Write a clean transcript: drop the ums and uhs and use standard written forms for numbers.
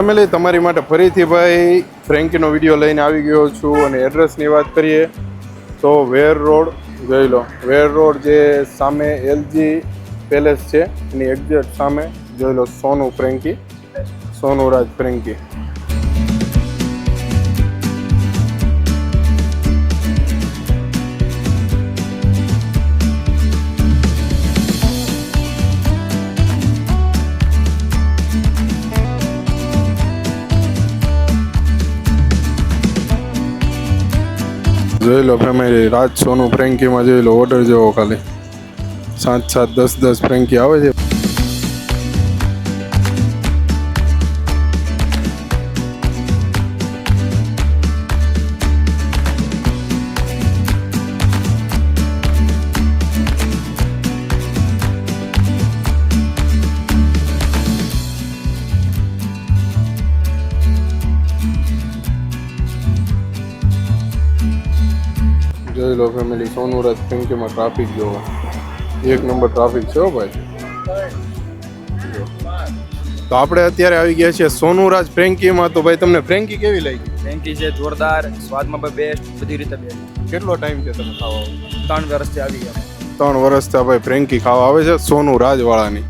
Family તમારી માટે ફરીથી ભાઈ ફ્રેન્કીનો વિડીયો લઈને આવી ગયો છું અને એડ્રેસની વાત કરીએ તો વેર રોડ જોઈ લો. વેર રોડ જે સામે એલજી પેલેસ છે એની એક્ઝેક્ટ સામે જોઈ લો સોનુ ફ્રેન્કી, સોનુ રાજ ફ્રેન્કી. જોઈ લો ફેમિલી, રાજ સોનુ ફ્રેન્કીમાં જોઈ લો ઓર્ડર જેવો ખાલી 7, 10 ફ્રેન્કી આવે છે. જોઈ લો ફેમિલી, સોનુ રાજ ફ્રેન્કીમાં ટ્રાફિક જોવો, 1 નંબર ટ્રાફિક છે હો ભાઈ. તો આપણે અત્યારે આવી ગયા છીએ સોનુ રાજ ફ્રેન્કીમાં. તો ભાઈ તમને ફ્રેન્કી કેવી લાગી? ફ્રેન્કી છે જોરદાર, સ્વાદમાં પણ બેસ્ટ, બધી રીતે બેસ્ટ. કેટલો ટાઈમ છે તમે ખાવા? 3 વર્ષથી આવી ગયા. 3 વર્ષથી ભાઈ ફ્રેન્કી ખાવા આવે છે સોનુ રાજ વાળાની.